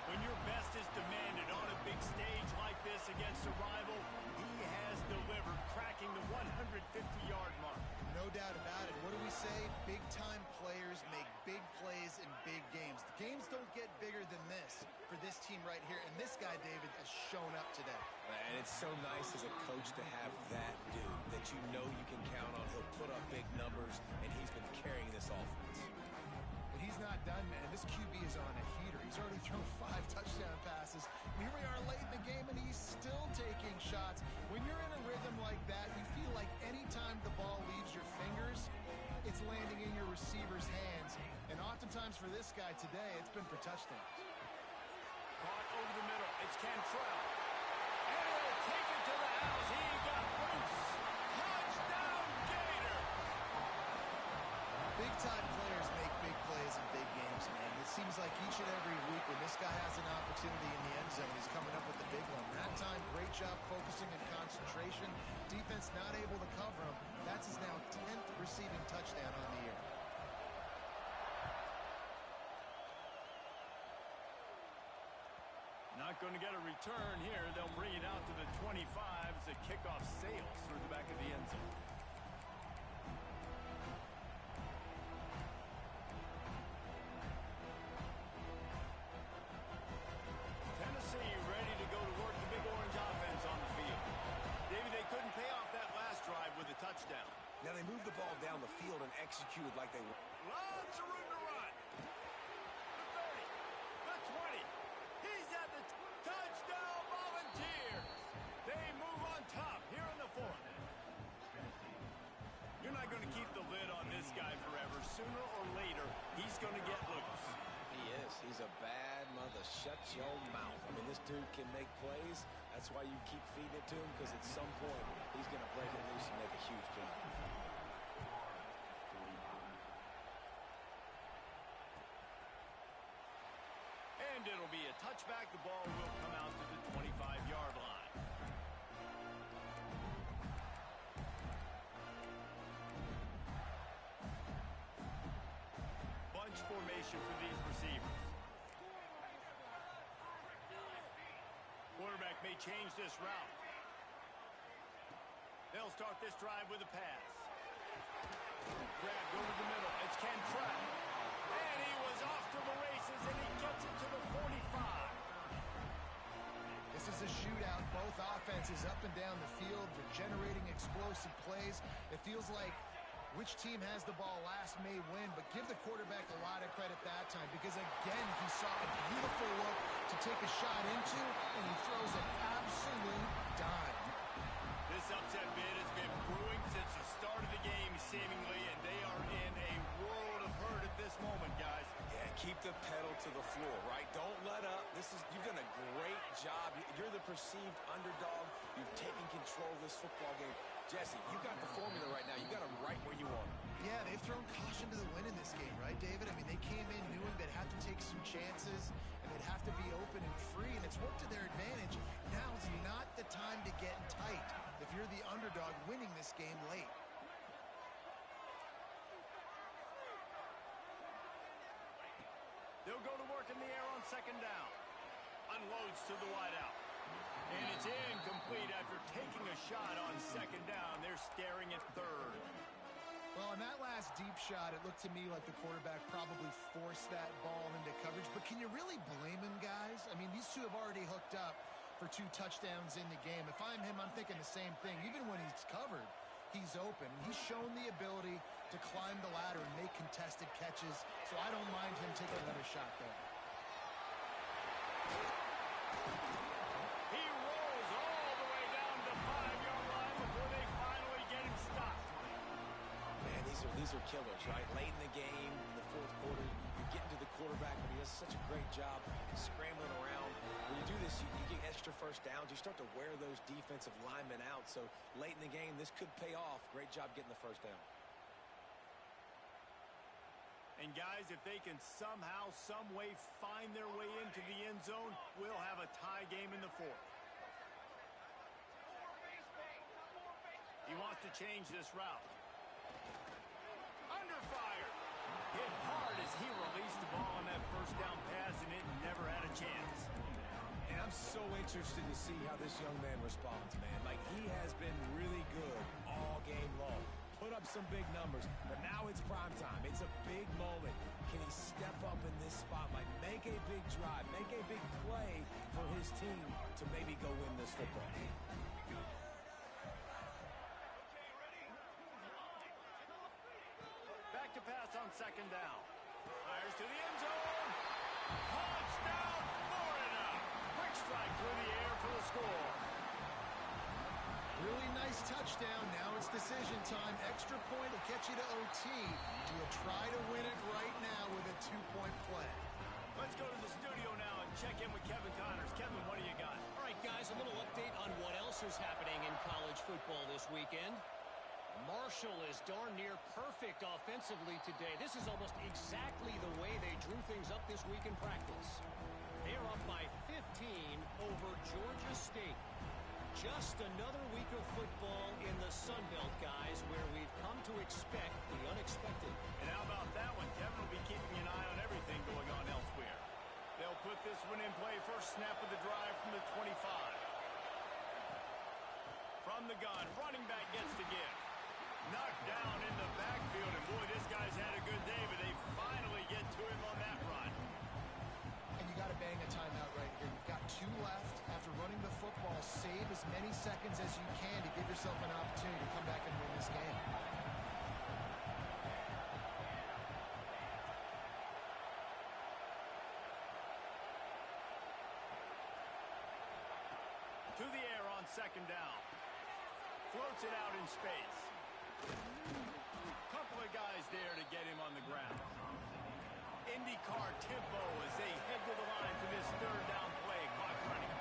When your best is demanded on a big stage like this against a rival, he has delivered, cracking the 150-yard mark. No doubt about it. What do we say? Big-time players make big plays in big games. The games don't get bigger than this for this team right here. And this guy, David, has shown up today. And it's so nice as a coach to have that dude that you know you can count on. He'll put up big numbers, and he's been carrying this offense. But he's not done, man. This QB is on a heater. He's already thrown 5 touchdown passes. And here we are late in the game, and he's still taking shots. When you're in a rhythm like that, you feel like any time the ball leaves your fingers, it's landing in your receiver's hands. And oftentimes for this guy today, it's been for touchdowns. Caught over the middle. It's Cantrell. And he'll take it to the house. He got loose. Touchdown, Gator. Big-time players make big plays in big games, man. It seems like each and every week when this guy has an opportunity in the end zone, he's coming up with the big one. That time, great job focusing and concentration. Defense not able to cover him. That's his now 10th receiving touchdown on the year. Not going to get a return here. They'll bring it out to the 25 as the kickoff sails through the back of the end zone. Tennessee ready to go to work the big orange offense on the field. David, they couldn't pay off that last drive with a touchdown. Now they moved the ball down the field and executed like they were. Lots of room to run. The 30, the 20. He's at the touchdown, Volunteers. They move on top here in the 4th. You're not going to keep the lid on this guy forever. Sooner or later, he's going to get loose. He is. He's a bad mother. Shut your mouth. I mean, this dude can make plays. That's why you keep feeding it to him, because at some point, he's going to break it loose and make a huge play. And it'll be a touchback. The ball will come out to the 25-yard line. Bunch formation for these receivers. Quarterback may change this route. They'll start this drive with a pass. Grabbed over the middle. It's Cantrell. And he was off to the races, and he gets it to the 45. This is a shootout. Both offenses up and down the field. They're generating explosive plays. It feels like which team has the ball last may win, but give the quarterback a lot of credit that time because, again, he saw a beautiful look to take a shot into, and he throws an absolute dime. This upset bid has been brewing since the start of the game, seemingly, and they are in a world of hurt at this moment, guys. Yeah, keep the pedal to the floor, right? Don't let up. You've done a great job. You're the perceived underdog. You've taken control of this football game. Jesse, you got the formula right now. You got them right where you want them. Yeah, they've thrown caution to the wind in this game, right, David? I mean, they came in knowing they'd have to take some chances, and they'd have to be open and free, and it's worked to their advantage. Now's not the time to get tight if you're the underdog winning this game late. They'll go to work in the air on second down. Unloads to the wideout. And it's incomplete after taking a shot on second down. They're staring at third. Well, on that last deep shot, it looked to me like the quarterback probably forced that ball into coverage. But can you really blame him, guys? I mean, these two have already hooked up for 2 touchdowns in the game. If I'm him, I'm thinking the same thing. Even when he's covered, he's open. He's shown the ability to climb the ladder and make contested catches, so I don't mind him taking another shot there. He rolls all the way down to the 5-yard line before they finally get him stopped. Man, these are killers, right? Late in the game, in the fourth quarter, you're getting to the quarterback, but he does such a great job scrambling around. When you do this, you get extra first downs. You start to wear those defensive linemen out. So late in the game, this could pay off. Great job getting the first down. And guys, if they can somehow, some way find their way into the end zone, we'll have a tie game in the fourth. He wants to change this route. Under fire. Hit hard as he released the ball on that first down pass, and it never had a chance. And I'm so interested to see how this young man responds, man. Like, he has been really good all game long. Put up some big numbers, but now it's prime time. It's a big moment. Can he step up in this spotlight, make a big drive, make a big play for his team to maybe go win this football game? Back to pass on second down. Fires to the end zone. Touchdown, Florida. Quick strike through the air for the score. Really nice touchdown. Now it's decision time. Extra point to get you to OT. Do you try to win it right now with a 2-point play? Let's go to the studio now and check in with Kevin Connors. Kevin, what do you got? All right, guys, a little update on what else is happening in college football this weekend. Marshall is darn near perfect offensively today. This is almost exactly the way they drew things up this week in practice. They're up by 15 over Georgia State. Just another week of football in the Sun Belt, guys, where we've come to expect the unexpected. And how about that one? Kevin will be keeping an eye on everything going on elsewhere. They'll put this one in play. First snap of the drive from the 25. From the gun, running back gets the give. Knocked down in the backfield, and boy, this guy's had a good day, but they finally get to him on that run. And you got to bang a timeout right here. You've got 2 left. After running the football, save as many seconds as you can to give yourself an opportunity to come back and win this game. To the air on second down. Floats it out in space. Couple of guys there to get him on the ground. IndyCar tempo as they head to the line for this third down play. Clock running.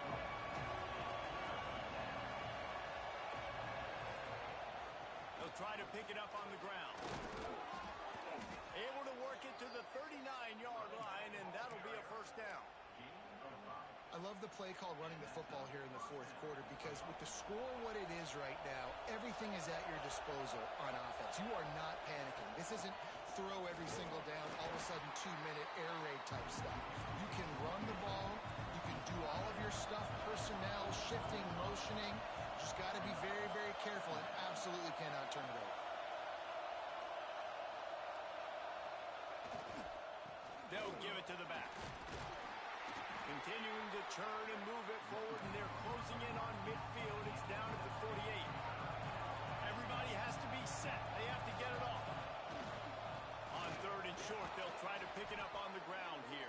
They'll try to pick it up on the ground. Able to work it to the 39-yard line, and that'll be a first down. I love the play call running the football here in the fourth quarter because with the score what it is right now, everything is at your disposal on offense. You are not panicking. This isn't throw every single down, all of a sudden 2-minute air raid type stuff. You can run the ball. You can do all of your stuff, personnel, shifting, motioning. Just got to be very, very careful and absolutely cannot turn it over. They'll give it to the back. Continuing to turn and move it forward, and they're closing in on midfield. It's down at the 48. Everybody has to be set. They have to get it off. On third and short, they'll try to pick it up on the ground here.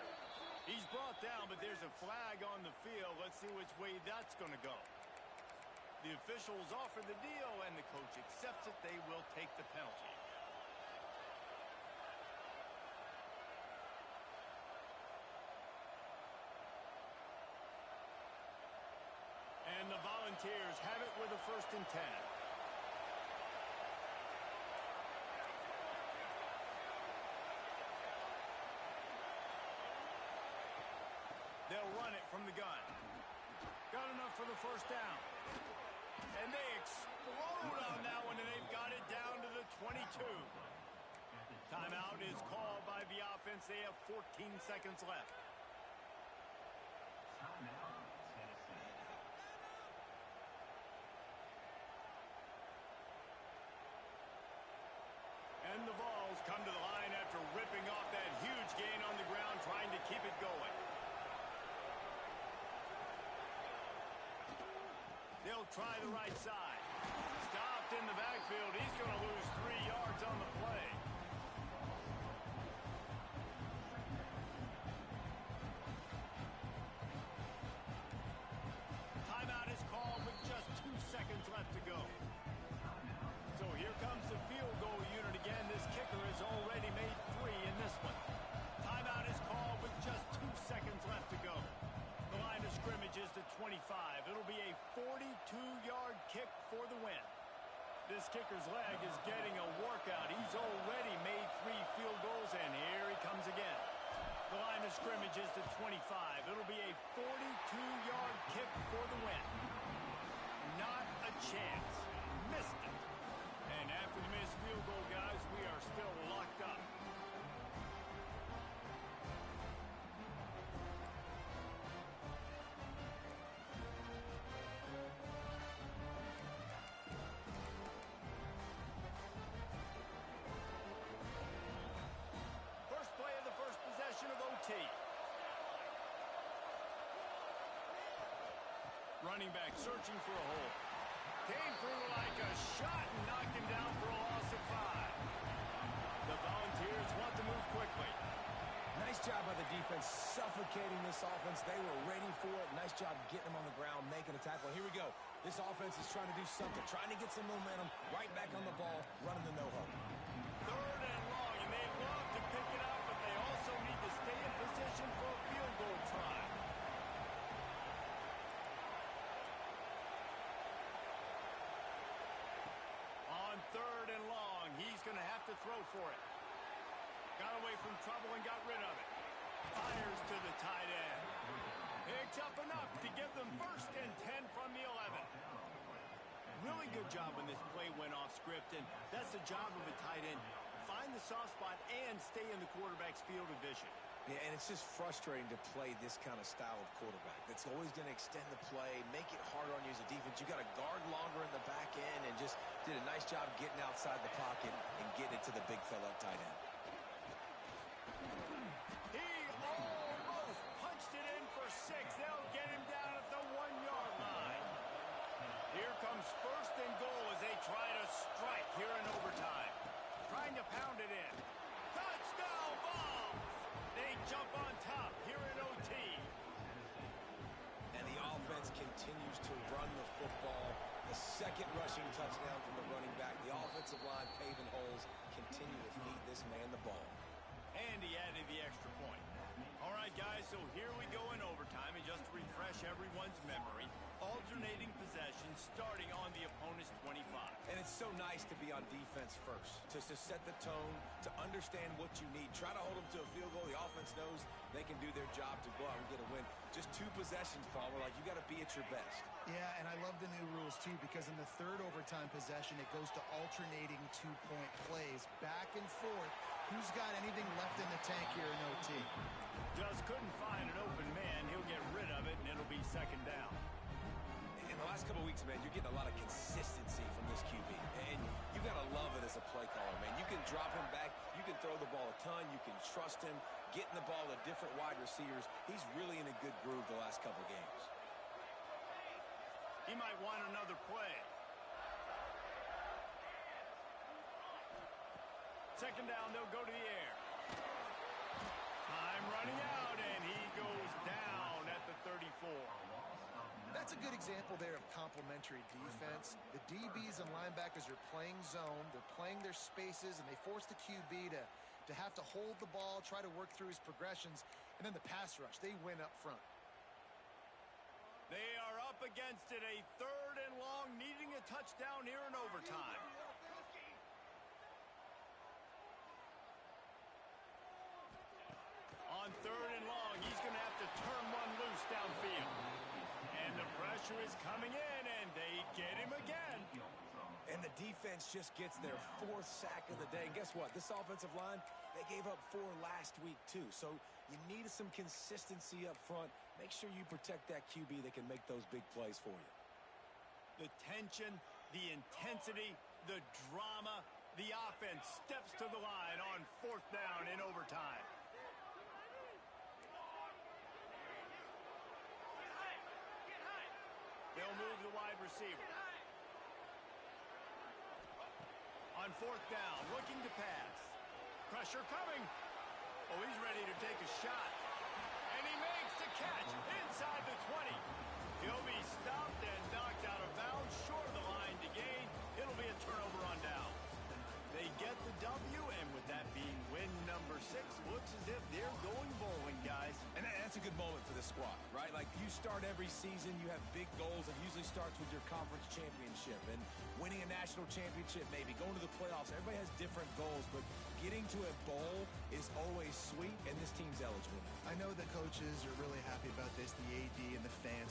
He's brought down, but there's a flag on the field. Let's see which way that's going to go. The officials offer the deal, and the coach accepts it. They will take the penalty. And the Volunteers have it with a 1st and 10. They'll run it from the gun. Got enough for the 1st down. And they explode on that one, and they've got it down to the 22. Timeout is called by the offense. They have 14 seconds left. And the Vols come to the line after ripping off that huge gain on the ground, trying to keep it going. They'll try the right side. Stopped in the backfield. He's going to lose 3 yards on the play. Timeout is called with just 2 seconds left to go. So here comes the field goal unit again. This kicker has already made 3 in this one. Timeout is called with just 2 seconds left to go. The line of scrimmage is the 25. It'll be a 42-yard kick for the win. This kicker's leg is getting a workout. He's already made 3 field goals, and here he comes again. The line of scrimmage is the 25. It'll be a 42-yard kick for the win. Not a chance. Missed it. And after the missed field goal, guys, we are still locked up. First play of the first possession of OT. Running back searching for a hole. Came through like a shot and knocked him down for a loss of 5. The Volunteers want to move quickly. Nice job by the defense suffocating this offense. They were ready for it. Nice job getting them on the ground, making a tackle. Here we go. This offense is trying to do something, trying to get some momentum, right back on the ball, running the no-huddle. 3rd and long, and they love to pick it up, but they also need to stay in position for a field goal try. On 3rd and long, he's going to have to throw for it. Got away from trouble and got rid of it. Fires to the tight end. Picks up enough to give them 1st and 10 from the 11. Really good job when this play went off script, and that's the job of a tight end. Find the soft spot and stay in the quarterback's field of vision. Yeah, and it's just frustrating to play this kind of style of quarterback. That's always going to extend the play, make it harder on you as a defense. You got to guard longer in the back end, and just did a nice job getting outside the pocket and getting it to the big fella tight end. He almost punched it in for 6. They'll get him down at the 1-yard line. Here comes 1st and goal as they try to strike here in overtime. Trying to pound it in. Touchdown Vols! They jump on top here in OT. And the offense continues to run the football. The 2nd rushing touchdown from the running back. The offensive line paving holes, continue to feed this man the ball. And he added the extra point. All right, guys, so here we go in overtime. And just to refresh everyone's memory, alternating possession starting on the opponent's 25. And it's so nice to be on defense first, to set the tone, to understand what you need. Try to hold them to a field goal. The offense knows they can do their job to go out and get a win. Just 2 possessions, Paul. We're like, you got to be at your best. Yeah, and I love the new rules, too, because in the 3rd overtime possession, it goes to alternating 2-point plays, back and forth. Who's got anything left in the tank here in OT? Just couldn't find an open man. He'll get rid of it, and it'll be 2nd down. In the last couple of weeks, man, you're getting a lot of consistency from this QB. And you got to love it as a play caller, man. You can drop him back. You can throw the ball a ton. You can trust him, getting the ball to different wide receivers. He's really in a good groove the last couple of games. He might want another play. 2nd down, they'll go to the air. Time running out, and he goes down at the 34. That's a good example there of complementary defense. The DBs and linebackers are playing zone. They're playing their spaces, and they force the QB to have to hold the ball, try to work through his progressions, and then the pass rush. They win up front. They are up against it, a 3rd and long, needing a touchdown here in overtime. On 3rd and long, he's going to have to turn one loose downfield. And the pressure is coming in, and they get him again. And the defense just gets their 4th sack of the day. And guess what? This offensive line, they gave up 4 last week, too. So you need some consistency up front. Make sure you protect that QB that can make those big plays for you. The tension, the intensity, the drama, the offense steps to the line on 4th down in overtime. They'll move the wide receiver. On 4th down, looking to pass. Pressure coming. Oh, he's ready to take a shot. And he makes the catch inside the 20. He'll be stopped and knocked out of bounds, short of the line to gain. It'll be a turnover on down. They get the W, and with that being win number 6, looks as if they're going bowling, guys. And that's a good moment for this squad, right? Like, you start every season, you have big goals. It usually starts with your conference championship and winning a national championship, maybe going to the playoffs. Everybody has different goals, but getting to a bowl is always sweet, and this team's eligible. I know the coaches are really happy about this, the AD and the fans.